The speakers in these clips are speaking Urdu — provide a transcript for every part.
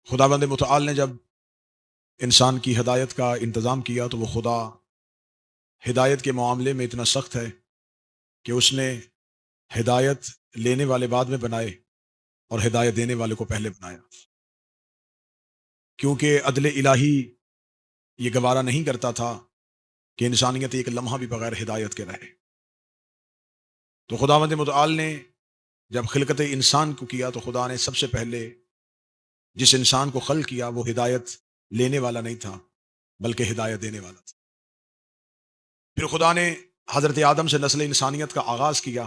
خداوند متعال نے جب انسان کی ہدایت کا انتظام کیا تو وہ خدا ہدایت کے معاملے میں اتنا سخت ہے کہ اس نے ہدایت لینے والے بعد میں بنائے اور ہدایت دینے والے کو پہلے بنایا، کیونکہ عدل الہی یہ گوارا نہیں کرتا تھا کہ انسانیت ایک لمحہ بھی بغیر ہدایت کے رہے۔ تو خداوند متعال نے جب خلقت انسان کو کیا تو خدا نے سب سے پہلے جس انسان کو خلق کیا وہ ہدایت لینے والا نہیں تھا بلکہ ہدایت دینے والا تھا۔ پھر خدا نے حضرت آدم سے نسل انسانیت کا آغاز کیا،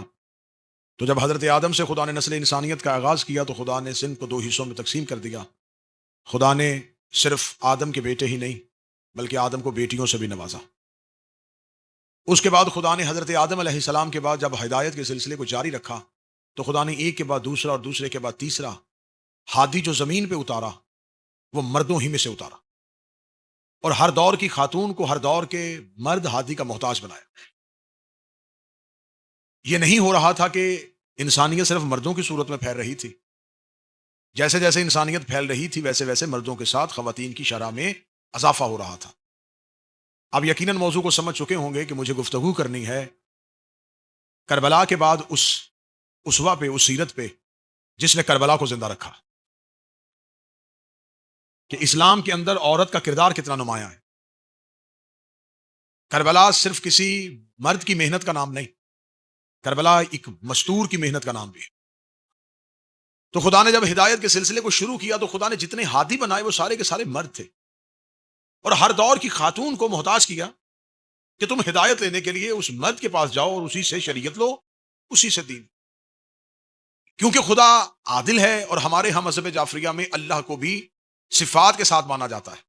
تو جب حضرت آدم سے خدا نے نسل انسانیت کا آغاز کیا تو خدا نے سندھ کو دو حصوں میں تقسیم کر دیا۔ خدا نے صرف آدم کے بیٹے ہی نہیں بلکہ آدم کو بیٹیوں سے بھی نوازا۔ اس کے بعد خدا نے حضرت آدم علیہ السلام کے بعد جب ہدایت کے سلسلے کو جاری رکھا تو خدا نے ایک کے بعد دوسرا اور دوسرے کے بعد تیسرا ہادی جو زمین پہ اتارا وہ مردوں ہی میں سے اتارا، اور ہر دور کی خاتون کو ہر دور کے مرد ہادی کا محتاج بنایا۔ یہ نہیں ہو رہا تھا کہ انسانیت صرف مردوں کی صورت میں پھیل رہی تھی، جیسے جیسے انسانیت پھیل رہی تھی ویسے ویسے مردوں کے ساتھ خواتین کی شرح میں اضافہ ہو رہا تھا۔ اب یقیناً موضوع کو سمجھ چکے ہوں گے کہ مجھے گفتگو کرنی ہے کربلا کے بعد اس اسوہ پہ، اس سیرت پہ جس نے کربلا کو زندہ رکھا، کہ اسلام کے اندر عورت کا کردار کتنا نمایاں ہے۔ کربلا صرف کسی مرد کی محنت کا نام نہیں، کربلا ایک مستور کی محنت کا نام بھی ہے۔ تو خدا نے جب ہدایت کے سلسلے کو شروع کیا تو خدا نے جتنے ہادی بنائے وہ سارے کے سارے مرد تھے، اور ہر دور کی خاتون کو محتاج کیا کہ تم ہدایت لینے کے لیے اس مرد کے پاس جاؤ اور اسی سے شریعت لو، اسی سے دین، کیونکہ خدا عادل ہے۔ اور ہمارے ہم مذہب جعفریہ میں اللہ کو بھی صفات کے ساتھ مانا جاتا ہے،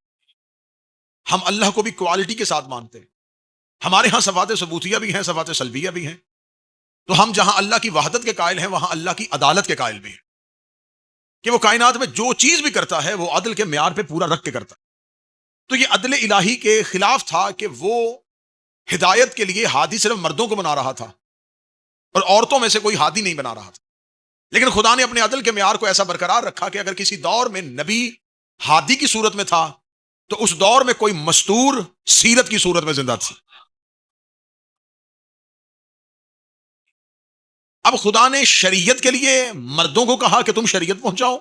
ہم اللہ کو بھی کوالٹی کے ساتھ مانتے ہیں۔ ہمارے ہاں صفات ثبوتیہ بھی ہیں، صفات سلبیہ بھی ہیں، تو ہم جہاں اللہ کی وحدت کے قائل ہیں وہاں اللہ کی عدالت کے قائل بھی ہیں، کہ وہ کائنات میں جو چیز بھی کرتا ہے وہ عدل کے معیار پہ پورا رکھ کے کرتا ہے۔ تو یہ عدل الہی کے خلاف تھا کہ وہ ہدایت کے لیے ہادی صرف مردوں کو بنا رہا تھا اور عورتوں میں سے کوئی ہادی نہیں بنا رہا تھا، لیکن خدا نے اپنے عدل کے معیار کو ایسا برقرار رکھا کہ اگر کسی دور میں نبی ہادی کی صورت میں تھا تو اس دور میں کوئی مستور سیرت کی صورت میں زندہ تھی۔ اب خدا نے شریعت کے لیے مردوں کو کہا کہ تم شریعت پہنچاؤ،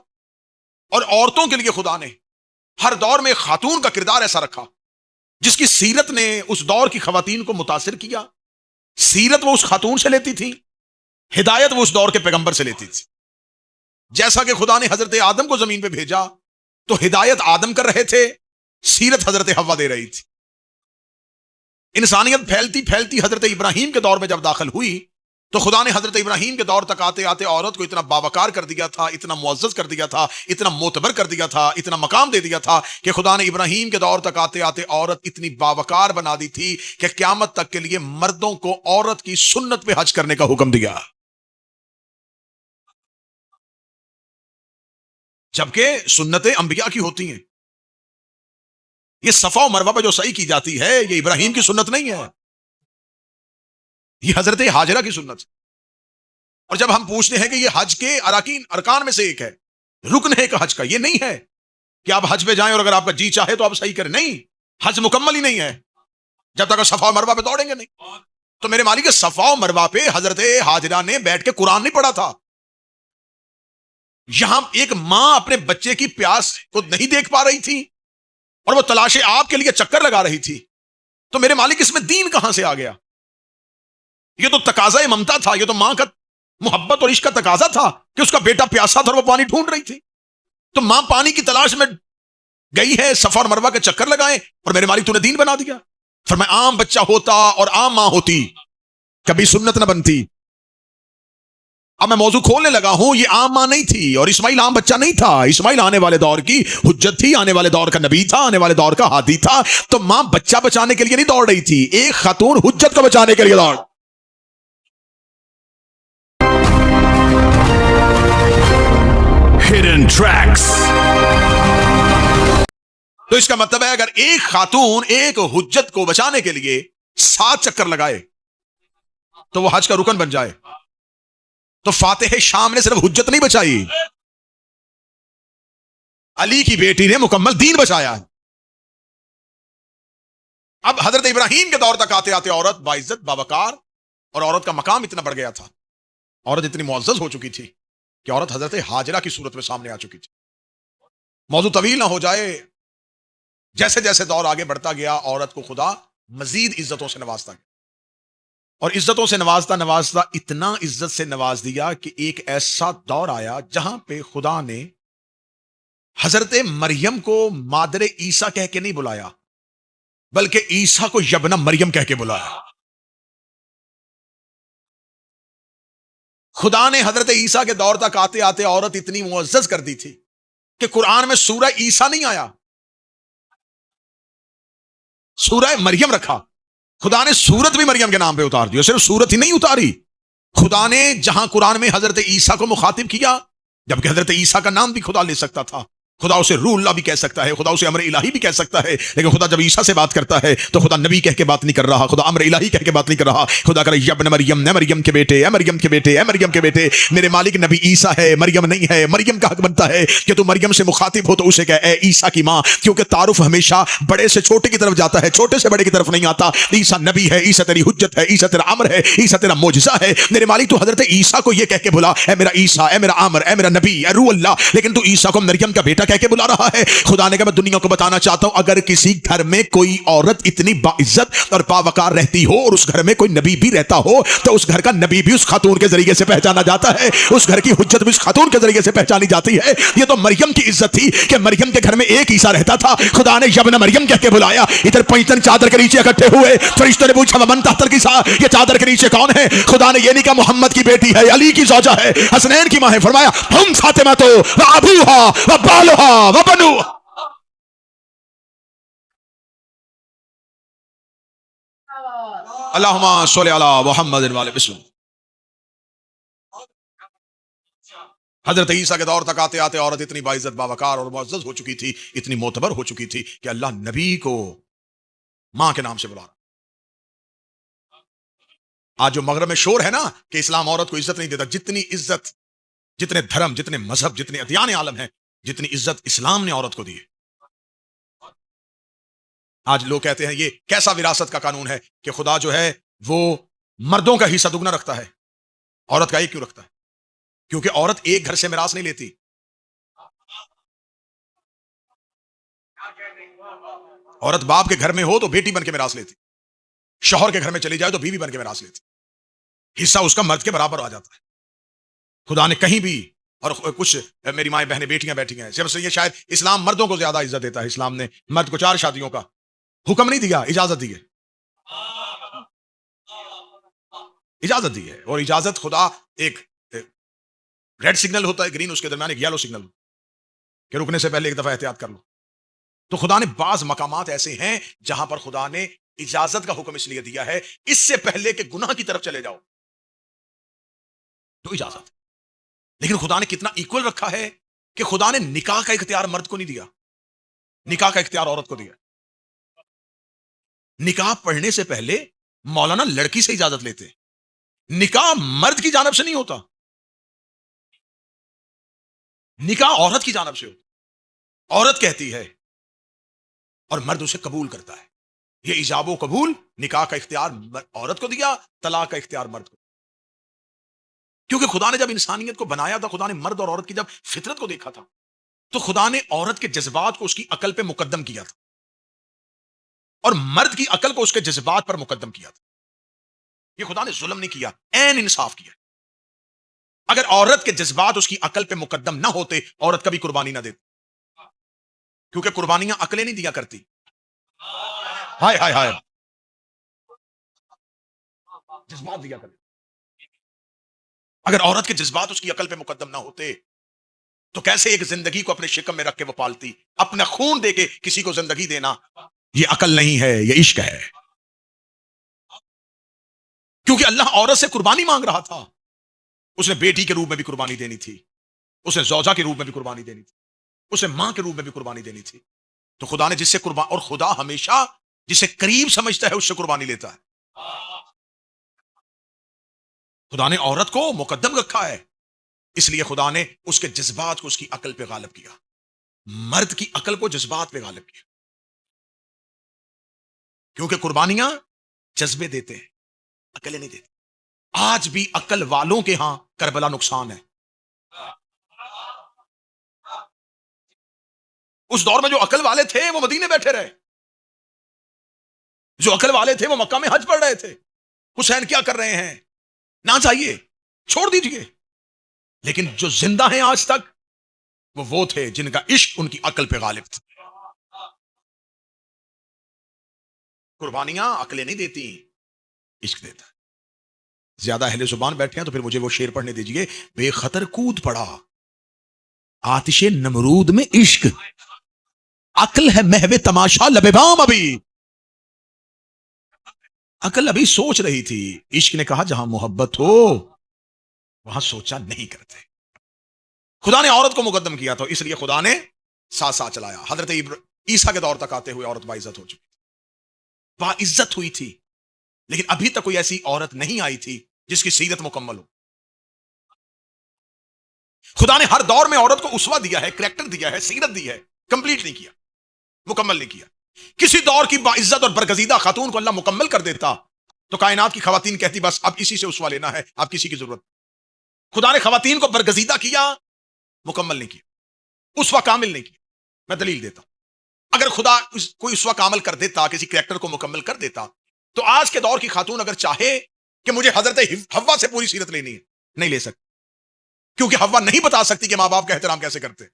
اور عورتوں کے لیے خدا نے ہر دور میں خاتون کا کردار ایسا رکھا جس کی سیرت نے اس دور کی خواتین کو متاثر کیا۔ سیرت وہ اس خاتون سے لیتی تھی، ہدایت وہ اس دور کے پیغمبر سے لیتی تھی۔ جیسا کہ خدا نے حضرت آدم کو زمین پہ بھیجا تو ہدایت آدم کر رہے تھے، سیرت حضرت حوا دے رہی تھی۔ انسانیت پھیلتی پھیلتی حضرت ابراہیم کے دور میں جب داخل ہوئی تو خدا نے حضرت ابراہیم کے دور تک آتے آتے عورت کو اتنا باوقار کر دیا تھا، اتنا معزز کر دیا تھا، اتنا معتبر کر دیا تھا، اتنا مقام دے دیا تھا کہ خدا نے ابراہیم کے دور تک آتے آتے عورت اتنی باوقار بنا دی تھی کہ قیامت تک کے لیے مردوں کو عورت کی سنت پہ حج کرنے کا حکم دیا، جبکہ سنتیں انبیاء کی ہوتی ہیں۔ یہ صفا و مروہ پہ جو سعی کی جاتی ہے یہ ابراہیم کی سنت نہیں ہے، یہ حضرت ہاجرہ کی سنت۔ اور جب ہم پوچھتے ہیں کہ یہ حج کے ارکان میں سے ایک ہے، رکن ہے ایک حج کا، یہ نہیں ہے کہ آپ حج پہ جائیں اور اگر آپ کا جی چاہے تو آپ صحیح کریں، نہیں، حج مکمل ہی نہیں ہے جب تک صفا و مروہ پہ دوڑیں گے نہیں۔ تو میرے مالک صفا و مروہ پہ حضرت ہاجرہ نے بیٹھ کے قرآن نہیں پڑھا تھا۔ یہاں ایک ماں اپنے بچے کی پیاس کو نہیں دیکھ پا رہی تھی اور وہ تلاش آپ کے لیے چکر لگا رہی تھی، تو میرے مالک اس میں دین کہاں سے آ گیا؟ یہ تو تقاضا ممتا تھا، یہ تو ماں کا محبت اور عشق کا تقاضا تھا کہ اس کا بیٹا پیاسا تھا اور وہ پانی ڈھونڈ رہی تھی، تو ماں پانی کی تلاش میں گئی ہے، صفا اور مروہ کے چکر لگائے، اور میرے مالک تو نے دین بنا دیا۔ فرمایا عام بچہ ہوتا اور عام ماں ہوتی کبھی سنت نہ بنتی۔ اب میں موضوع کھولنے لگا ہوں، یہ عام ماں نہیں تھی اور اسماعیل عام بچہ نہیں تھا، اسماعیل آنے والے دور کی حجت تھی، آنے والے دور کا نبی تھا، آنے والے دور کا ہادی تھا۔ تو ماں بچہ بچانے کے لیے نہیں دوڑ رہی تھی، ایک خاتون حجت کو بچانے کے لیے دوڑ۔ Hidden Tracks. تو اس کا مطلب ہے اگر ایک خاتون ایک حجت کو بچانے کے لیے 7 چکر لگائے تو وہ حج کا رکن بن جائے۔ تو فاتح شام نے صرف حجت نہیں بچائی، علی کی بیٹی نے مکمل دین بچایا ہے. اب حضرت ابراہیم کے دور تک آتے آتے عورت باعزت باوقار، اور عورت کا مقام اتنا بڑھ گیا تھا، عورت اتنی معزز ہو چکی تھی کہ عورت حضرت ہاجرہ کی صورت میں سامنے آ چکی تھی. موضوع طویل نہ ہو جائے، جیسے جیسے دور آگے بڑھتا گیا عورت کو خدا مزید عزتوں سے نوازتا گیا، اور عزتوں سے نوازتا نوازتا اتنا عزت سے نواز دیا کہ ایک ایسا دور آیا جہاں پہ خدا نے حضرت مریم کو مادر عیسیٰ کہہ کے نہیں بلایا، بلکہ عیسیٰ کو یبن مریم کہہ کے بلایا. خدا نے حضرت عیسیٰ کے دور تک آتے آتے عورت اتنی معزز کر دی تھی کہ قرآن میں سورہ عیسیٰ نہیں آیا، سورہ مریم رکھا. خدا نے سورت بھی مریم کے نام پہ اتار دی، صرف سورت ہی نہیں اتاری، خدا نے جہاں قرآن میں حضرت عیسیٰ کو مخاطب کیا، جبکہ حضرت عیسیٰ کا نام بھی خدا لے سکتا تھا، خدا اسے روح اللہ بھی کہہ سکتا ہے، خدا اسے امر الہی بھی کہہ سکتا ہے، لیکن خدا جب عیسیٰ سے بات کرتا ہے تو خدا نبی کہہ کے بات نہیں کر رہا، خدا امر الہی کہہ کے بات نہیں کر رہا. خدا کہہ رہا یا ابن مریم، اے مریم کے بیٹے، اے مریم کے بیٹے، اے مریم کے بیٹے، میرے مالک نبی عیسیٰ ہے، مریم نہیں ہے. مریم کا حق بنتا ہے کہ تو مریم سے مخاطب ہو تو اسے کہے اے عیسیٰ کی ماں، کیونکہ تعارف ہمیشہ بڑے سے چھوٹے کی طرف جاتا ہے، چھوٹے سے بڑے کی طرف نہیں آتا. عیسیٰ نبی ہے، عیسیٰ تیری حجت ہے، عیسیٰ تیرا امر ہے، عیسیٰ تیرا معجزہ ہے. میرے مالک تو حضرت عیسیٰ کو یہ کہہ کے بلا اے میرا عیسیٰ، اے میرا امر، اے میرا نبی، اے روح اللہ، لیکن تو عیسیٰ کو مریم کا بیٹا کہہ کے بلا رہا ہے. خدا نے کہا میں دنیا کو بتانا چاہتا ہوں اگر کسی گھر میں کوئی عورت اتنی باعزت اور باوقار رہتی ہو اور اس گھر میں کوئی نبی بھی رہتا ہو تو اس گھر کا نبی بھی اس خاتون کے ذریعے سے پہچانا جاتا ہے، اس گھر کی حجت بھی اس خاتون کے ذریعے سے پہچانی جاتی ہے. یہ تو مریم کی عزت تھی کہ مریم کے گھر میں ایک عیسیٰ رہتا تھا، خدا نے یبن مریم کہہ کے بلایا. ادھر پنجتن چادر کے نیچے اکٹھے ہوئے، فرشتوں نے پوچھا ومن تحت الکساء، یہ چادر کے نیچے کون ہے؟ خدا نے یہ نہیں کہا محمد کی بیٹی ہے، علی کی زوجہ ہے، حسنین کی ماں ہے، فرمایا ہم فاطمہ تو و ابوہا و بالہا و بنوہا. اللہم صلی علی محمد وعلی وسلم. حضرت عیسیٰ کے دور تک آتے آتے عورت اتنی باعزت باوقار اور معزز ہو چکی تھی، اتنی معتبر ہو چکی تھی کہ اللہ نبی کو ماں کے نام سے بلا رہا. آج جو مغرب میں شور ہے نا کہ اسلام عورت کو عزت نہیں دیتا، جتنی عزت، جتنے دھرم، جتنے مذہب، جتنے ادیان عالم ہیں، جتنی عزت اسلام نے عورت کو دی ہے. آج لوگ کہتے ہیں یہ کیسا وراثت کا قانون ہے کہ خدا جو ہے وہ مردوں کا حصہ دگنا رکھتا ہے، عورت کا ایک کیوں رکھتا ہے؟ کیونکہ عورت ایک گھر سے میراث نہیں لیتی، عورت باپ کے گھر میں ہو تو بیٹی بن کے میراث لیتی، شوہر کے گھر میں چلی جائے تو بیوی بن کے میراث لیتی، حصہ اس کا مرد کے برابر آ جاتا ہے. خدا نے کہیں بھی، اور کچھ میری مائیں بہنیں بیٹیاں بیٹھی ہیں، جب سے یہ شاید اسلام مردوں کو زیادہ عزت دیتا ہے، اسلام نے مرد کو 4 شادیوں کا حکم نہیں دیا، اجازت دی ہے، اجازت دی ہے. اور اجازت خدا ایک ریڈ سگنل ہوتا ہے، گرین، اس کے درمیان ایک یلو سگنل کہ رکنے سے پہلے ایک دفعہ احتیاط کر لو. تو خدا نے بعض مقامات ایسے ہیں جہاں پر خدا نے اجازت کا حکم اس لیے دیا ہے اس سے پہلے کہ گناہ کی طرف چلے جاؤ تو اجازت. لیکن خدا نے کتنا ایکول رکھا ہے کہ خدا نے نکاح کا اختیار مرد کو نہیں دیا، نکاح کا اختیار عورت کو دیا. نکاح پڑھنے سے پہلے مولانا لڑکی سے اجازت لیتے، نکاح مرد کی جانب سے نہیں ہوتا، نکاح عورت کی جانب سے ہوتا. عورت کہتی ہے اور مرد اسے قبول کرتا ہے. یہ ایجاب و قبول، نکاح کا اختیار عورت کو دیا، طلاق کا اختیار مرد کو. کیونکہ خدا نے جب انسانیت کو بنایا تھا، خدا نے مرد اور عورت کی جب فطرت کو دیکھا تھا تو خدا نے عورت کے جذبات کو اس کی عقل پہ مقدم کیا تھا اور مرد کی عقل کو اس کے جذبات پر مقدم کیا تھا. یہ خدا نے ظلم نہیں کیا، عین انصاف کیا. اگر عورت کے جذبات اس کی عقل پہ مقدم نہ ہوتے عورت کبھی قربانی نہ دیتی، کیونکہ قربانیاں عقلیں نہیں دیا کرتی. ہائے ہائے ہائے، جذبات دیا کرتی. اگر عورت کے جذبات اس کی عقل پہ مقدم نہ ہوتے تو کیسے ایک زندگی کو اپنے شکم میں رکھ کے وہ پالتی؟ اپنا خون دے کے کسی کو زندگی دینا یہ عقل نہیں ہے، یہ عشق ہے. کیونکہ اللہ عورت سے قربانی مانگ رہا تھا. اس نے بیٹی کے روپ میں بھی قربانی دینی تھی، اس نے زوجہ کے روپ میں بھی قربانی دینی تھی، اسے ماں کے روپ میں بھی قربانی دینی تھی. تو خدا نے جس سے قربان، اور خدا ہمیشہ جسے قریب سمجھتا ہے اس سے قربانی لیتا ہے. خدا نے عورت کو مقدم رکھا ہے، اس لیے خدا نے اس کے جذبات کو اس کی عقل پہ غالب کیا. مرد کی عقل کو جذبات پہ غالب کیا، کیونکہ قربانیاں جذبے دیتے ہیں، عقلیں نہیں دیتے۔ آج بھی عقل والوں کے ہاں کربلا نقصان ہے۔ اس دور میں جو عقل والے تھے وہ مدینے بیٹھے رہے، جو عقل والے تھے وہ مکہ میں حج پڑھ رہے تھے۔ حسین کیا کر رہے ہیں؟ نہ چاہیے، چھوڑ دیجئے۔ لیکن جو زندہ ہیں آج تک وہ تھے جن کا عشق ان کی عقل پہ غالب تھا۔ قربانیاں عقلیں نہیں دیتی، عشق دیتا ہے۔ زیادہ اہل زبان بیٹھے ہیں تو پھر مجھے وہ شعر پڑھنے دیجئے۔ بے خطر کود پڑا آتش نمرود میں عشق، عقل ہے محو تماشا لب بام۔ ابھی عقل ابھی سوچ رہی تھی، عشق نے کہا جہاں محبت ہو وہاں سوچا نہیں کرتے۔ خدا نے عورت کو مقدم کیا تو اس لیے خدا نے ساتھ ساتھ چلایا۔ حضرت عیسیٰ کے دور تک آتے ہوئے عورت باعزت ہو چکی، باعزت ہوئی تھی، لیکن ابھی تک کوئی ایسی عورت نہیں آئی تھی جس کی سیرت مکمل ہو۔ خدا نے ہر دور میں عورت کو اسوہ دیا ہے، کریکٹر دیا ہے، سیرت دی ہے، کمپلیٹ نہیں کیا، مکمل نہیں کیا۔ کسی دور کی باعزت اور برگزیدہ خاتون کو اللہ مکمل کر دیتا تو کائنات کی خواتین کہتی بس اب اسی سے اسوہ لینا ہے، اب کسی کی ضرورت۔ خدا نے خواتین کو برگزیدہ کیا، مکمل نہیں کیا، اسوہ کامل نہیں کیا۔ میں دلیل دیتا ہوں، اگر خدا کوئی اسوہ کامل کر دیتا، کسی کریکٹر کو مکمل کر دیتا، تو آج کے دور کی خاتون اگر چاہے کہ مجھے حضرت حوا سے پوری سیرت لینی ہے، نہیں لے سکتی، کیونکہ حوا نہیں بتا سکتی کہ ماں باپ کا احترام کیسے کرتے۔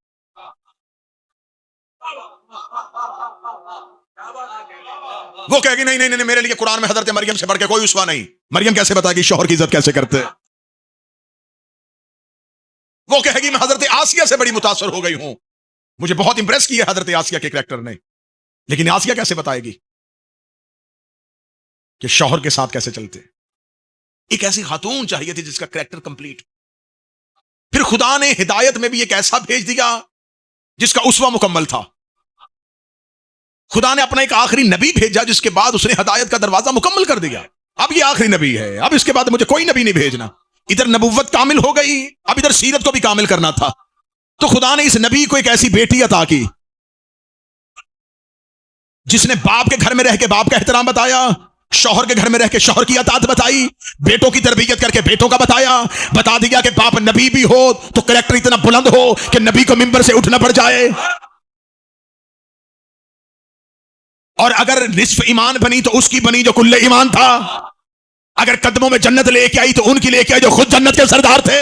وہ کہے گی نہیں نہیں نہیں، میرے لیے قرآن میں حضرت مریم سے بڑھ کے کوئی اسوہ نہیں۔ مریم کیسے بتائے گی شوہر کی عزت کیسے کرتے؟ وہ کہے گی میں حضرت آسیہ سے بڑی متاثر ہو گئی ہوں، مجھے بہت امپریس کیا حضرت آسیہ کے کریکٹر نے، لیکن آسیہ کیسے بتائے گی کہ شوہر کے ساتھ کیسے چلتے؟ ایک ایسی خاتون چاہیے تھی جس کا کریکٹر کمپلیٹ۔ پھر خدا نے ہدایت میں بھی ایک ایسا بھیج دیا جس کا اسوہ مکمل تھا۔ خدا نے اپنا ایک آخری نبی بھیجا جس کے بعد اس نے ہدایت کا دروازہ مکمل کر دیا۔ اب یہ آخری نبی ہے، اب اس کے بعد مجھے کوئی نبی نہیں بھیجنا۔ ادھر نبوت کامل ہو گئی، اب ادھر سیرت کو بھی کامل کرنا تھا، تو خدا نے اس نبی کو ایک ایسی بیٹی عطا کی جس نے باپ کے گھر میں رہ کے باپ کا احترام بتایا، شوہر کے گھر میں رہ کے شوہر کی اطاعت بتائی، بیٹوں کی تربیت کر کے بیٹوں کا بتایا، بتا دیا کہ باپ نبی بھی ہو تو کریکٹر اتنا بلند ہو کہ نبی کو ممبر سے اٹھنا پڑ جائے، اور اگر نصف ایمان بنی تو اس کی بنی جو کل ایمان تھا، اگر قدموں میں جنت لے کے آئی تو ان کی لے کے آئی جو خود جنت کے سردار تھے۔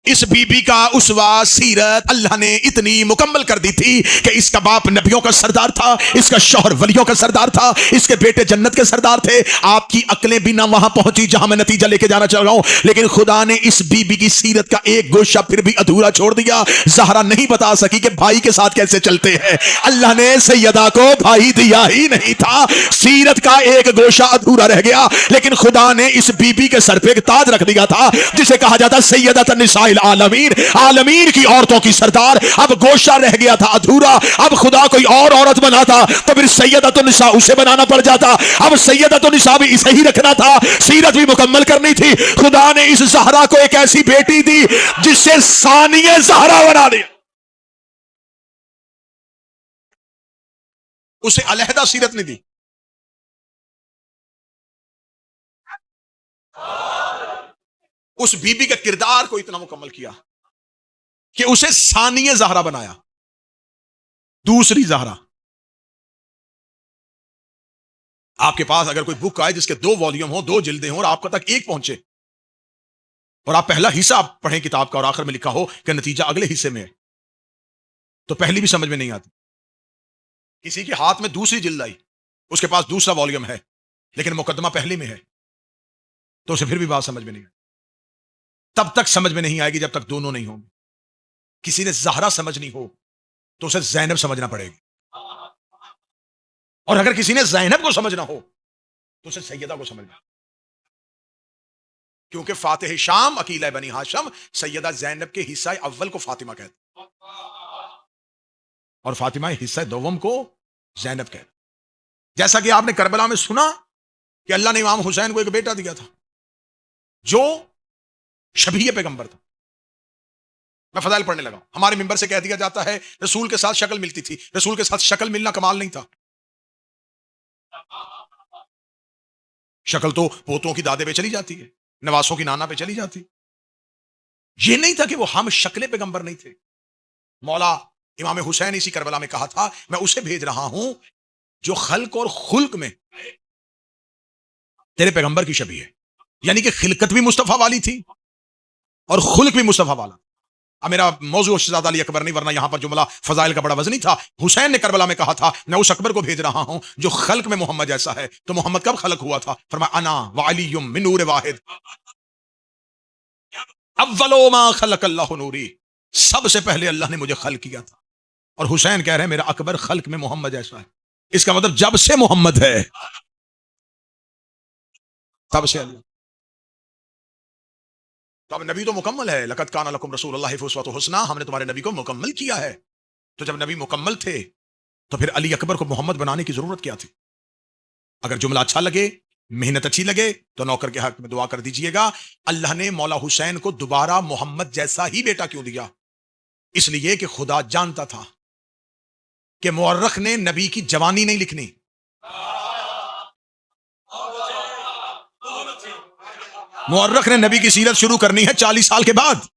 اس بی بی کا اسوہ سیرت اللہ نے اتنی مکمل کر دی تھی کہ اس کا باپ نبیوں کا سردار تھا، اس کا شوہر ولیوں کا سردار تھا، اس کے بیٹے جنت کے سردار تھے۔ آپ کی عقلیں بھی نہ وہاں پہنچی جہاں میں نتیجہ لے کے جانا چاہ رہا ہوں، لیکن خدا نے اس بی بی کی سیرت کا ایک گوشہ پھر بھی ادھورا چھوڑ دیا۔ زہرا نہیں بتا سکی کہ بھائی کے ساتھ کیسے چلتے ہیں، اللہ نے سیدہ کو بھائی دیا ہی نہیں تھا، سیرت کا ایک گوشہ ادھورا رہ گیا، لیکن خدا نے اس بی بی کے سر پہ ایک تاج رکھ دیا تھا جسے کہا جاتا سیدۃ النساء العالمین، عالمین کی عورتوں کی سردار۔ اب گوشہ رہ گیا تھا ادھورا، اب خدا کوئی اور عورت بناتا تو پھر سیدۃ النساء اسے بنانا پڑ جاتا، اب سیدۃ النساء بھی اسے ہی رکھنا تھا، سیرت بھی مکمل کرنی تھی۔ خدا نے اس زہرا کو ایک ایسی بیٹی دی جس سے ثانیہ زہرا بنا دیا، اسے علیحدہ سیرت نہیں دی۔ اس بی بی کے کردار کو اتنا مکمل کیا کہ اسے ثانیہ زہرا بنایا، دوسری زہرا۔ آپ کے پاس اگر کوئی بک آئے جس کے 2 والیوم ہوں، 2 جلدیں ہوں، اور آپ کا تک ایک پہنچے، اور آپ پہلا حصہ آپ پڑھیں کتاب کا اور آخر میں لکھا ہو کہ نتیجہ اگلے حصے میں ہے، تو پہلی بھی سمجھ میں نہیں آتی۔ کسی کے ہاتھ میں دوسری جلد آئی، اس کے پاس دوسرا والیوم ہے، لیکن مقدمہ پہلی میں ہے، تو اسے پھر بھی بات سمجھ میں نہیں آئی۔ تب تک سمجھ میں نہیں آئے گی جب تک دونوں نہیں ہوں گے۔ کسی نے زہرا سمجھنی ہو تو اسے زینب سمجھنا پڑے گی، اور اگر کسی نے زینب کو سمجھنا ہو تو اسے سیدہ کو سمجھنا، کیونکہ فاتح شام عقیلہ بنی ہاشم سیدہ زینب کے حصہ اول کو فاطمہ کہتے، اور فاطمہ حصہ دوم کو زینب کہتے۔ جیسا کہ آپ نے کربلا میں سنا کہ اللہ نے امام حسین کو ایک بیٹا دیا تھا جو شبیہ پیغمبر تھا، میں فضائل پڑھنے لگا، ہمارے ممبر سے کہہ دیا جاتا ہے رسول کے ساتھ شکل ملتی تھی، رسول کے ساتھ شکل ملنا کمال نہیں تھا، شکل تو پوتوں کی دادے پہ چلی جاتی ہے، نواسوں کی نانا پہ چلی جاتی، یہ نہیں تھا کہ وہ ہم شکل پیغمبر نہیں تھے۔ مولا امام حسین اسی کربلا میں کہا تھا میں اسے بھیج رہا ہوں جو خلق اور خلق میں تیرے پیغمبر کی شبیہ ہے، یعنی کہ خلقت بھی مصطفیٰ والی تھی اور خلق بھی مصطفیٰ والا۔ اب میرا موضوع شہزادہ علی اکبر نہیں، ورنہ یہاں پر جملہ فضائل کا بڑا وزنی تھا۔ حسین نے کربلا میں کہا تھا میں اس اکبر کو بھیج رہا ہوں جو خلق میں محمد جیسا ہے۔ تو محمد کب خلق ہوا تھا؟ فرمایا انا وعلی من نور واحد اولو ما خلق اللہ نوری، سب سے پہلے اللہ نے مجھے خلق کیا تھا۔ اور حسین کہہ رہے ہیں میرا اکبر خلق میں محمد جیسا ہے، اس کا مطلب جب سے محمد ہے تب سے اللہ۔ تو اب نبی تو مکمل ہے، لقد کان لکم رسول اللہ فی اسوۃ حسنہ، ہم نے تمہارے نبی کو مکمل کیا ہے۔ تو جب نبی مکمل تھے تو پھر علی اکبر کو محمد بنانے کی ضرورت کیا تھی؟ اگر جملہ اچھا لگے، محنت اچھی لگے تو نوکر کے حق میں دعا کر دیجئے گا اللہ نے مولا حسین کو دوبارہ محمد جیسا ہی بیٹا کیوں دیا؟ اس لیے کہ خدا جانتا تھا کہ مورخ نے نبی کی جوانی نہیں لکھنی، مورخ نے نبی کی سیرت شروع کرنی ہے 40 سال کے بعد۔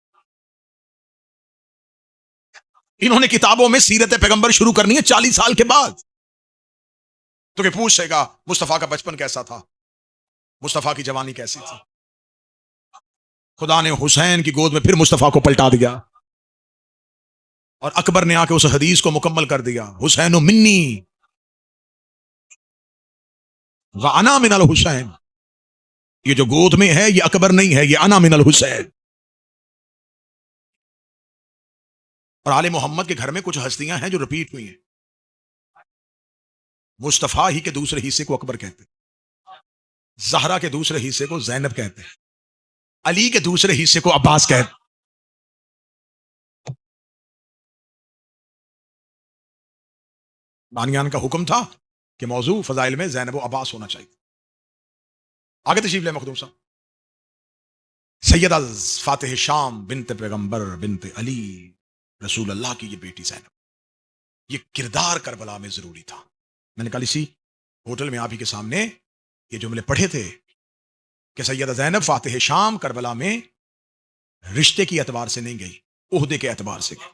انہوں نے کتابوں میں سیرت پیغمبر شروع کرنی ہے 40 سال کے بعد۔ تو کہ پوچھے گا مصطفیٰ کا بچپن کیسا تھا، مصطفیٰ کی جوانی کیسی تھی؟ خدا نے حسین کی گود میں پھر مصطفیٰ کو پلٹا دیا اور اکبر نے آ کے اس حدیث کو مکمل کر دیا، حسین منی وانا من الحسین، یہ جو گود میں ہے یہ اکبر نہیں ہے، یہ انا من الحسین۔ اور آل محمد کے گھر میں کچھ ہستیاں ہیں جو ریپیٹ ہوئی ہیں۔ مصطفیٰ ہی کے دوسرے حصے کو اکبر کہتے ہیں، زہرا کے دوسرے حصے کو زینب کہتے ہیں، علی کے دوسرے حصے کو عباس کہتے ہیں۔ بانیان کا حکم تھا کہ موضوع فضائل میں زینب و عباس ہونا چاہیے۔ آگے تشریف لے مخدوم صاحب۔ سیدہ فاتح شام بنت پیغمبر بنت علی رسول اللہ کی یہ بیٹی زینب، یہ کردار کربلا میں ضروری تھا۔ میں نے کل اسی ہوٹل میں آپ ہی کے سامنے یہ جملے پڑھے تھے کہ سیدہ زینب فاتح شام کربلا میں رشتے کی اعتبار سے نہیں گئی، عہدے کے اعتبار سے گئی۔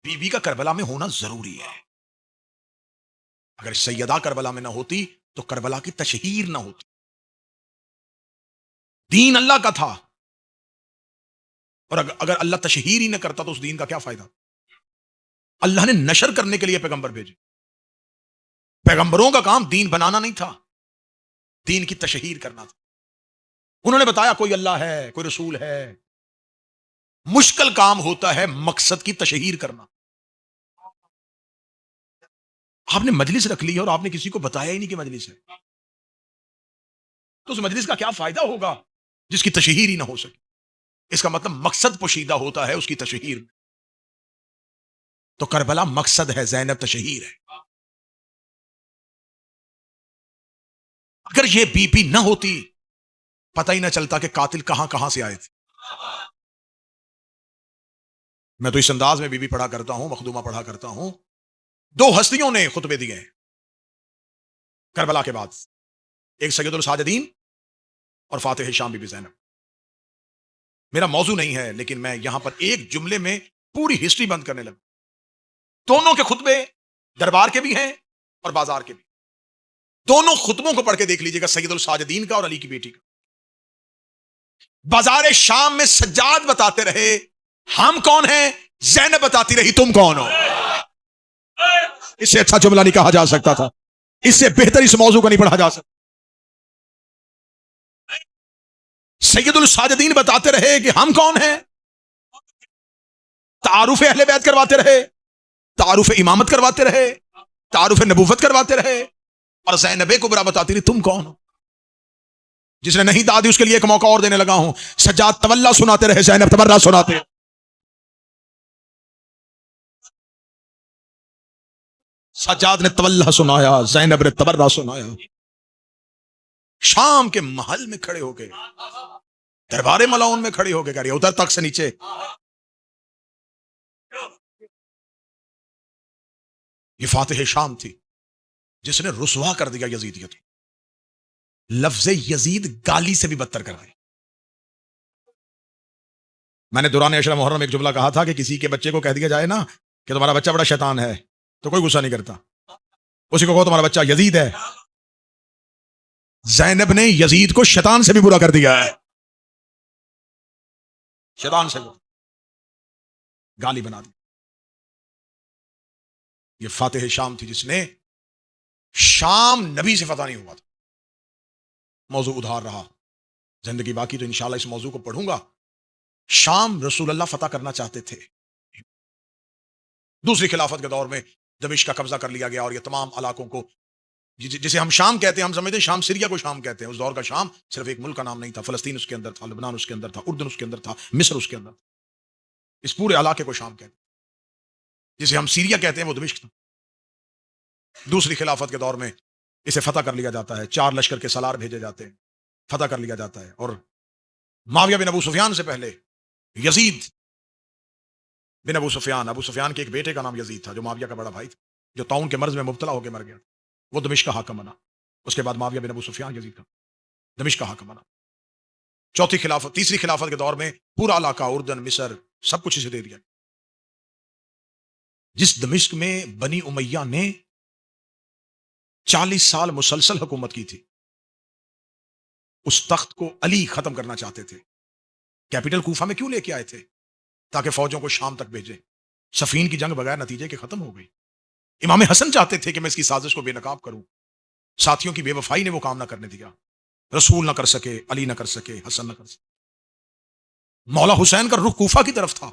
بی بی کا کربلا میں ہونا ضروری ہے، اگر سیدہ کربلا میں نہ ہوتی تو کربلا کی تشہیر نہ ہوتی۔ دین اللہ کا تھا، اور اگر اللہ تشہیر ہی نہ کرتا تو اس دین کا کیا فائدہ؟ اللہ نے نشر کرنے کے لیے پیغمبر بھیجے۔ پیغمبروں کا کام دین بنانا نہیں تھا، دین کی تشہیر کرنا تھا۔ انہوں نے بتایا کوئی اللہ ہے، کوئی رسول ہے، مشکل کام ہوتا ہے مقصد کی تشہیر کرنا۔ آپ نے مجلس رکھ لی اور آپ نے کسی کو بتایا ہی نہیں کہ مجلس ہے، تو اس مجلس کا کیا فائدہ ہوگا جس کی تشہیر ہی نہ ہو سکے؟ اس کا مطلب مقصد پوشیدہ ہوتا ہے اس کی تشہیر میں۔ تو کربلا مقصد ہے، زینب تشہیر ہے۔ اگر یہ بی بی نہ ہوتی پتہ ہی نہ چلتا کہ قاتل کہاں کہاں سے آئے تھے۔ میں تو اس انداز میں بی بی پڑھا کرتا ہوں، مخدومہ پڑھا کرتا ہوں۔ 2 ہستیوں نے خطبے دیے ہیں کربلا کے بعد، ایک سید الساجدین اور فاتح شام بی بی زینب۔ میرا موضوع نہیں ہے لیکن میں یہاں پر ایک جملے میں پوری ہسٹری بند کرنے لگا۔ دونوں کے خطبے دربار کے بھی ہیں اور بازار کے بھی، دونوں خطبوں کو پڑھ کے دیکھ لیجئے گا، سید الساجدین کا اور علی کی بیٹی کا۔ بازار شام میں سجاد بتاتے رہے ہم کون ہیں، زینب بتاتی رہی تم کون ہو۔ اس سے اچھا جملہ نہیں کہا جا سکتا تھا، اس سے بہتر اس موضوع کو نہیں پڑھا جا سکتا۔ سید الساجدین بتاتے رہے کہ ہم کون ہیں، تعارف اہل بیت کرواتے رہے، تعارف امامت کرواتے رہے، تعارف نبوت کرواتے رہے، اور زینب کبریٰ بتاتی رہی تم کون ہو۔ جس نے نہیں دادی اس کے لیے ایک موقع اور دینے لگا ہوں، سجاد تولا سناتے رہے، زینب تبرہ سناتے۔ سجاد نے تولا سنایا، زینب نے تبرہ سنایا۔ شام کے محل میں کھڑے ہو کے، دربار ملعون میں کھڑے ہو کے کہہ رہی ہے ادھر تک سے نیچے یہ فاتح شام تھی جس نے رسوا کر دیا یزیدیت کو. لفظ یزید گالی سے بھی بدتر کر دی. میں نے دوران عشرہ محرم ایک جملہ کہا تھا کہ کسی کے بچے کو کہہ دیا جائے نا کہ تمہارا بچہ بڑا شیطان ہے تو کوئی غصہ نہیں کرتا. اسی کو کہو تمہارا بچہ یزید ہے. زینب نے یزید کو شیطان سے بھی برا کر دیا ہے. شیطان سے گالی بنا دی. یہ فاتح شام تھی جس نے شام نبی سے فتح نہیں ہوا تھا. موضوع ادھار رہا. زندگی باقی تو انشاءاللہ اس موضوع کو پڑھوں گا. شام رسول اللہ فتح کرنا چاہتے تھے. دوسری خلافت کے دور میں دمشق کا قبضہ کر لیا گیا اور یہ تمام علاقوں کو جسے ہم شام کہتے ہیں, ہم سمجھتے ہیں شام سیریا کو شام کہتے ہیں. اس دور کا شام صرف ایک ملک کا نام نہیں تھا. فلسطین اس کے اندر تھا, لبنان اس کے اندر تھا, اردن اس کے اندر تھا, مصر اس کے اندر تھا. اس پورے علاقے کو شام کہتے ہیں. جسے ہم سیریا کہتے ہیں وہ دمشق تھا. دوسری خلافت کے دور میں اسے فتح کر لیا جاتا ہے. 4 لشکر کے سالار بھیجے جاتے ہیں, فتح کر لیا جاتا ہے. اور معاویہ بن ابو سفیان سے پہلے یزید بن ابو سفیان کے ایک بیٹے کا نام یزید تھا جو معاویہ کا بڑا بھائی تھا, جو طاعون کے مرض میں مبتلا ہو کے مر گیا. وہ دمشق کا حاکم بنا. اس کے بعد معاویہ بن ابو سفیان یزید کا دمشق کا حاکم بنا. تیسری خلافت کے دور میں پورا علاقہ اردن, مصر, سب کچھ اسے دے دیا. جس دمشق میں بنی امیہ نے 40 سال مسلسل حکومت کی تھی, اس تخت کو علی ختم کرنا چاہتے تھے. کیپٹل کوفہ میں کیوں لے کے آئے تھے؟ تاکہ فوجوں کو شام تک بھیجیں. صفین کی جنگ بغیر نتیجے کے ختم ہو گئی. امام حسن چاہتے تھے کہ میں اس کی سازش کو بے نقاب کروں. ساتھیوں کی بے وفائی نے وہ کام نہ کرنے دیا. رسول نہ کر سکے, علی نہ کر سکے, حسن نہ کر سکے. مولا حسین کا رخ کوفہ کی طرف تھا.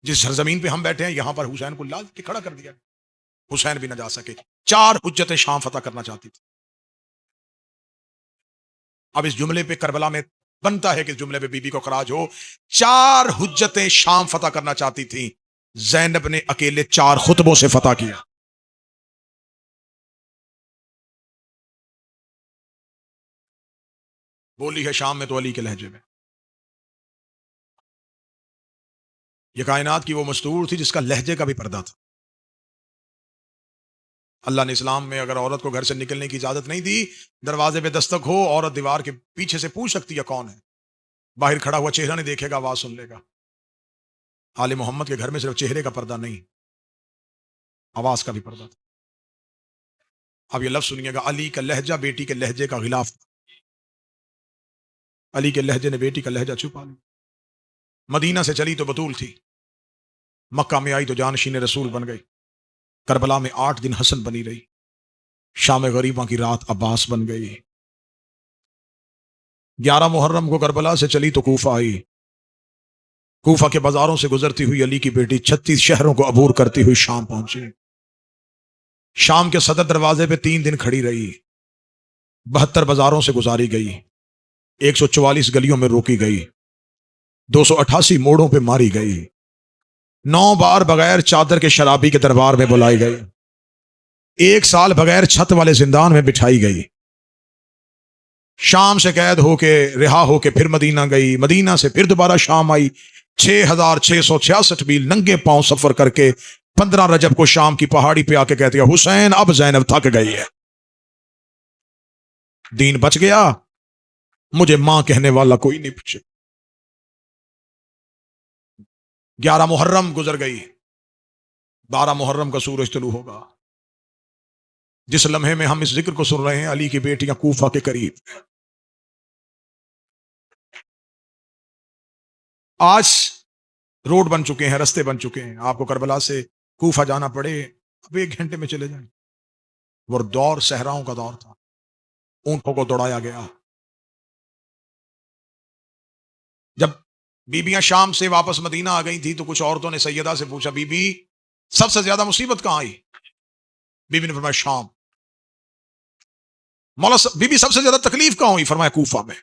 جس سرزمین پہ ہم بیٹھے ہیں یہاں پر حسین کو لال کے کھڑا کر دیا. حسین بھی نہ جا سکے. 4 حجتیں شام فتح کرنا چاہتی تھی. اب اس جملے پہ کربلا میں بنتا ہے کہ اس جملے پہ بی بی کو خراج ہو. 4 حجتیں شام فتح کرنا چاہتی تھیں. زینب نے اکیلے 4 خطبوں سے فتح کیا. بولی ہے شام میں تو علی کے لہجے میں. یہ کائنات کی وہ مستور تھی جس کا لہجے کا بھی پردہ تھا. اللہ نے اسلام میں اگر عورت کو گھر سے نکلنے کی اجازت نہیں دی, دروازے پہ دستک ہو, عورت دیوار کے پیچھے سے پوچھ سکتی ہے کون ہے. باہر کھڑا ہوا چہرہ نہیں دیکھے گا, آواز سن لے گا. آل محمد کے گھر میں صرف چہرے کا پردہ نہیں, آواز کا بھی پردہ تھا. اب یہ لفظ سنیے گا, علی کا لہجہ بیٹی کے لہجے کا غلاف تھا. علی کے لہجے نے بیٹی کا لہجہ چھپا لیا. مدینہ سے چلی تو بطول تھی, مکہ میں آئی تو جانشین رسول بن گئی. کربلا میں 8 دن حسن بنی رہی. شام غریباں کی رات عباس بن گئی. 11 محرم کو کربلا سے چلی تو کوفہ آئی. کوفہ کے بازاروں سے گزرتی ہوئی علی کی بیٹی 36 شہروں کو عبور کرتی ہوئی شام پہنچی. شام کے صدر دروازے پہ 3 دن کھڑی رہی. 72 بازاروں سے گزاری گئی. 144 گلیوں میں روکی گئی. 288 موڑوں پہ ماری گئی. 9 بار بغیر چادر کے شرابی کے دربار میں بلائی گئی. 1 سال بغیر چھت والے زندان میں بٹھائی گئی. شام سے قید ہو کے رہا ہو کے پھر مدینہ گئی. مدینہ سے پھر دوبارہ شام آئی. 6666 میل ننگے پاؤں سفر کر کے 15 رجب کو شام کی پہاڑی پہ آ کے کہتی ہے, حسین اب زینب تھک گئی ہے, دین بچ گیا, مجھے ماں کہنے والا کوئی نہیں پوچھے. 11 محرم گزر گئی. 12 محرم کا سورج طلوع ہوگا. جس لمحے میں ہم اس ذکر کو سن رہے ہیں, علی کی بیٹیاں کوفہ کے قریب. آج روڈ بن چکے ہیں, رستے بن چکے ہیں. آپ کو کربلا سے کوفہ جانا پڑے اب 1 گھنٹے میں چلے جائیں. وہ دور صحراؤں کا دور تھا, اونٹوں کو دوڑایا گیا. جب بیبیاں شام سے واپس مدینہ آ گئی تھی تو کچھ عورتوں نے سیدہ سے پوچھا, بی بی سب سے زیادہ مصیبت کہاں آئی؟ بی بی نے فرمایا شام. مولا بی بی سب سے زیادہ تکلیف کہاں ہوئی؟ فرمایا کوفہ میں.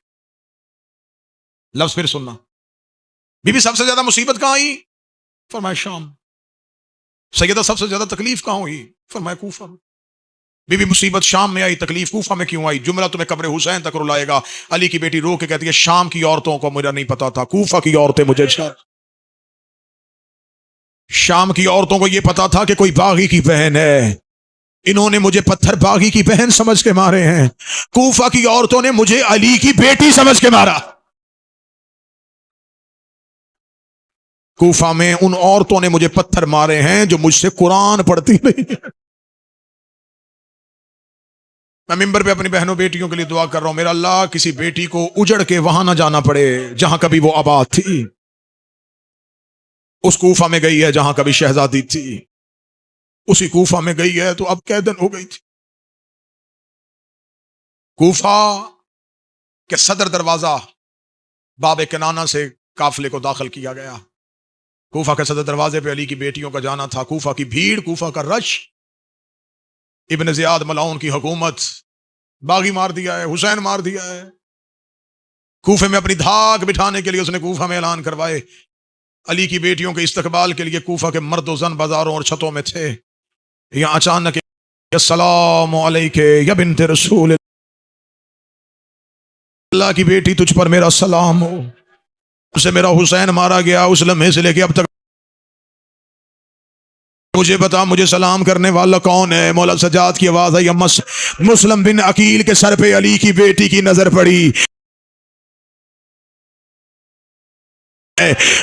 لفظ پھر سننا, بی بی سب سے زیادہ مصیبت کہاں آئی؟ فرمایا شام. سیدہ سب سے زیادہ تکلیف کہاں ہوئی؟ فرمایا کوفہ میں. بی بی مصیبت شام میں آئی, تکلیف کوفہ میں کیوں آئی؟ جملہ تمہیں قبر حسین تک رلائے گا. علی کی بیٹی رو کے کہتی ہے, شام کی عورتوں کو مجھے نہیں پتا تھا, کوفہ کی عورتیں مجھے شام کی عورتوں کو یہ پتا تھا کہ کوئی باغی کی بہن ہے، انہوں نے مجھے پتھر باغی کی بہن سمجھ کے مارے ہیں۔ کوفہ کی عورتوں نے مجھے علی کی بیٹی سمجھ کے مارا۔ کوفہ میں ان عورتوں نے مجھے پتھر مارے ہیں جو مجھ سے قرآن پڑھتی نہیں ہیں۔ میں ممبر پہ اپنی بہنوں بیٹیوں کے لیے دعا کر رہا ہوں، میرا اللہ کسی بیٹی کو اجڑ کے وہاں نہ جانا پڑے جہاں کبھی وہ آباد تھی، اس کوفہ میں گئی ہے جہاں کبھی شہزادی تھی، اسی کوفہ میں گئی ہے تو اب قیدن ہو گئی تھی۔ کوفہ کے صدر دروازہ باب کنانہ سے قافلے کو داخل کیا گیا۔ کوفہ کے صدر دروازے پہ علی کی بیٹیوں کا جانا تھا۔ کوفہ کی بھیڑ، کوفہ کا رش، ابن زیاد ملعون کی حکومت، باغی مار دیا ہے، حسین مار دیا ہے۔ کوفے میں اپنی دھاک بٹھانے کے لیے اس نے کوفہ میں اعلان کروائے۔ علی کی بیٹیوں کے استقبال کے لیے کوفہ کے مرد و زن بازاروں اور چھتوں میں تھے۔ یہاں اچانک السلام علیکہ یا بنت رسول اللہ کی بیٹی، تجھ پر میرا سلام ہو، اسے میرا حسین مارا گیا، اس لمحے سے لے کے اب تک مجھے بتا مجھے سلام کرنے والا کون ہے؟ مولا سجاد کی آواز آئی، مسلم بن عقیل کے سر پہ علی کی بیٹی کی نظر پڑی۔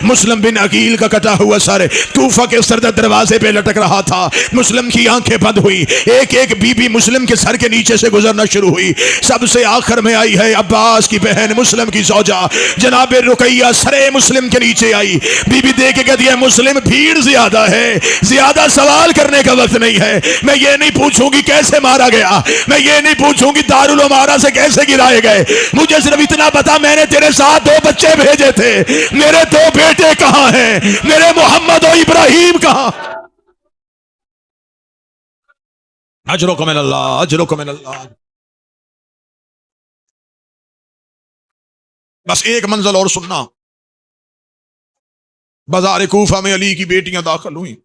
مسلم بن عقیل کا کٹا ہوا سر کوفہ کے سردر دروازے پہ لٹک رہا تھا۔ مسلم کی آنکھیں بند ہوئی، ایک ایک بی بی مسلم کے سر کے نیچے سے گزرنا شروع ہوئی۔ سب سے آخر میں آئی ہے عباس کی بہن، مسلم کی زوجہ جناب رقیہ، سرے مسلم کے نیچے آئی۔ بی بی دیکھ کے کہتی ہے مسلم بھیڑ زیادہ ہے، زیادہ سوال کرنے کا وقت نہیں ہے۔ میں یہ نہیں پوچھوں گی کیسے مارا گیا، میں یہ نہیں پوچھوں گی دارالعمارہ سے کیسے گرائے گئے، مجھے صرف اتنا بتا میں نے تیرے ساتھ 2 بچے بھیجے تھے، میرے 2 بیٹے کہاں ہیں؟ میرے محمد و ابراہیم کہاں؟ اجرکم من اللہ، اجرکم من اللہ۔ بس ایک منزل اور سننا، بازار کوفہ میں علی کی بیٹیاں داخل ہوئیں،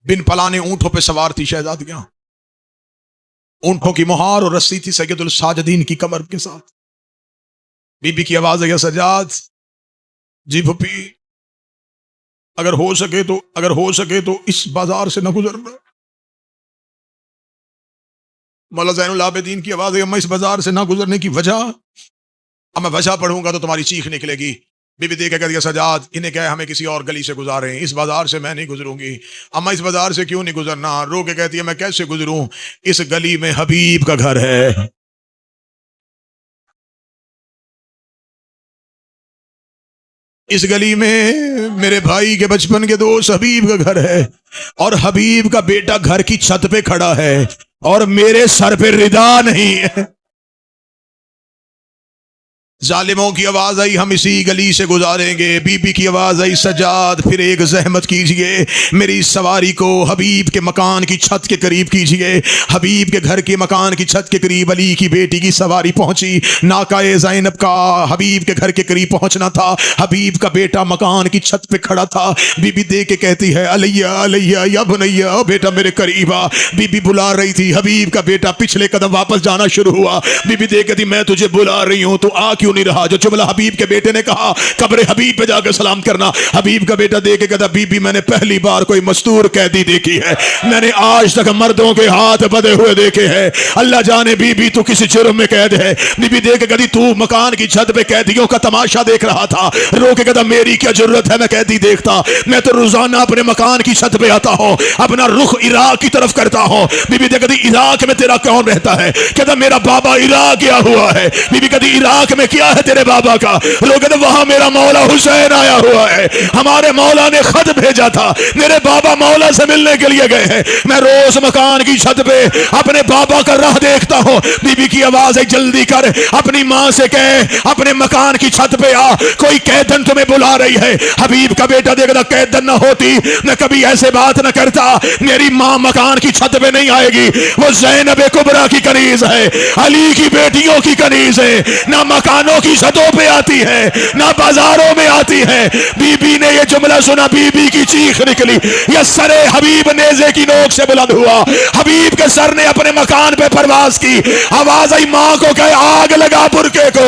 بن پلانے اونٹوں پہ سوار تھی شہزادیاں، اونٹوں کی مہار اور رسی تھی سید الساجدین کی کمر کے ساتھ۔ بی بی کی آواز ہے، یا سجاد، جی پھپھی، اگر ہو سکے تو اس بازار سے نہ گزرنا۔ مولا زین العابدین کی آواز ہے، اما اس بازار سے نہ گزرنے کی وجہ، اب میں وجہ پڑھوں گا تو تمہاری چیخ نکلے گی۔ بی بی دیکھ کے کہہ دیا، سجاد انہیں کہے ہمیں کسی اور گلی سے گزاریں، اس بازار سے میں نہیں گزروں گی۔ اما اس بازار سے کیوں نہیں گزرنا؟ رو کے کہتی ہے میں کیسے گزروں، اس گلی میں حبیب کا گھر ہے۔ اس گلی میں میرے بھائی کے بچپن کے دوست حبیب کا گھر ہے، اور حبیب کا بیٹا گھر کی چھت پہ کھڑا ہے اور میرے سر پہ ردا نہیں ہے۔ ظالموں کی آواز آئی، ہم اسی گلی سے گزاریں گے۔ بی بی کی آواز آئی، سجاد پھر ایک زحمت کیجئے، میری سواری کو حبیب کے مکان کی چھت کے قریب کیجئے۔ حبیب کے گھر کے مکان کی چھت کے قریب علی کی بیٹی کی سواری پہنچی۔ ناکہ زینب کا حبیب کے گھر کے قریب پہنچنا تھا، حبیب کا بیٹا مکان کی چھت پہ کھڑا تھا۔ بی بی دیکھ کے کہتی ہے، علیہ علیہ یا بنیا، بیٹا میرے قریب آ۔ بی بی بلا رہی تھی، حبیب کا بیٹا پچھلے قدم واپس جانا شروع ہوا۔ بی بی دیکھ کے میں تجھے بلا رہی ہوں، تو آ نہیں رہا۔ جو جملہ حبیب کے بیٹے نے کہا، قبر حبیب پہ جا کے سلام کرنا، حبیب کا بیٹا دیکھ کے کہتا، بی بی میں نے پہلی بار کوئی مستور قیدی دیکھی ہے، میں نے آج تک مردوں کے ہاتھ بدے ہوئے دیکھے ہیں، اللہ جانے بی بی تو کسی جرم میں قید ہے۔ بی بی دیکھ کے کہتی، تو مکان کی چھت پہ قیدیوں کا تماشا دیکھ رہا تھا؟ رو کے کہتا، میری کیا ضرورت ہے میں قیدی دیکھتا، میں تو روزانہ اپنے مکان کی چھت پہ آتا ہوں، اپنا رخ عراق کی طرف کرتا ہوں۔ بی بی کہتی، عراق میں تیرا کون رہتا ہے؟ کہتا، میرا بابا عراق گیا ہوا ہے۔ بی بی کہتی، عراق میں کیا ہے تیرے بابا کا؟ لوگ کہتے وہاں میرا مولا حسین آیا ہوا ہے، ہمارے مولا نے خط بھیجا تھا، میرے بابا مولا سے ملنے کے لیے گئے ہیں، میں روز مکان کی چھت پہ اپنے بابا کا راہ دیکھتا ہوں۔ بی بی کی آواز ہے، جلدی کر اپنی ماں سے کہے اپنے مکان کی چھت پہ آ، کوئی قیدن تمہیں بلا رہی ہے۔ حبیب کا بیٹا دیکھتا، قیدن نہ ہوتی میں کبھی ایسے بات نہ کرتا، میری ماں مکان کی چھت پہ نہیں آئے گی، وہ زینب کبریٰ کی کنیز ہے، علی کی بیٹیوں کی کنیز ہے، نہ مکانوں دکانوں کی چھتوں پہ آتی ہے نہ بازاروں میں آتی ہے. بی بی نے یہ جملہ سنا, بی بی کی چیخ نکلی, یہ سر حبیب نیزے کی نوک سے بلند ہوا. حبیب کے سر نے اپنے مکان پہ پرواز کی. آواز آئی, ماں کو کہے آگ لگا برقعے کو.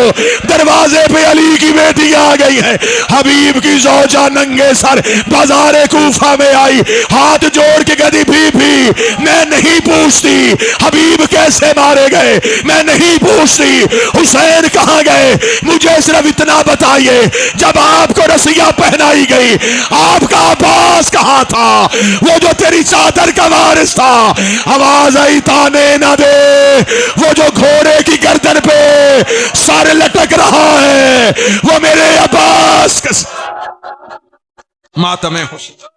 دروازے پہ علی کی بیٹی آ گئی ہے. حبیب کی زوجہ ننگے سر بازار کوفہ میں آئی, ہاتھ جوڑ کے کہتی, بھی میں نہیں پوچھتی حبیب کیسے مارے گئے, میں نہیں پوچھتی حسین کہاں گئے, مجھے صرف اتنا بتائیے جب آپ کو رسیاں پہنائی گئی آپ کا عباس کہاں تھا, وہ جو تیری چادر کا وارث تھا. آواز آئی, تانے نہ دے وہ جو گھوڑے کی گردن پہ سر لٹک رہا ہے, وہ میرے عباس کا ماتم حسین.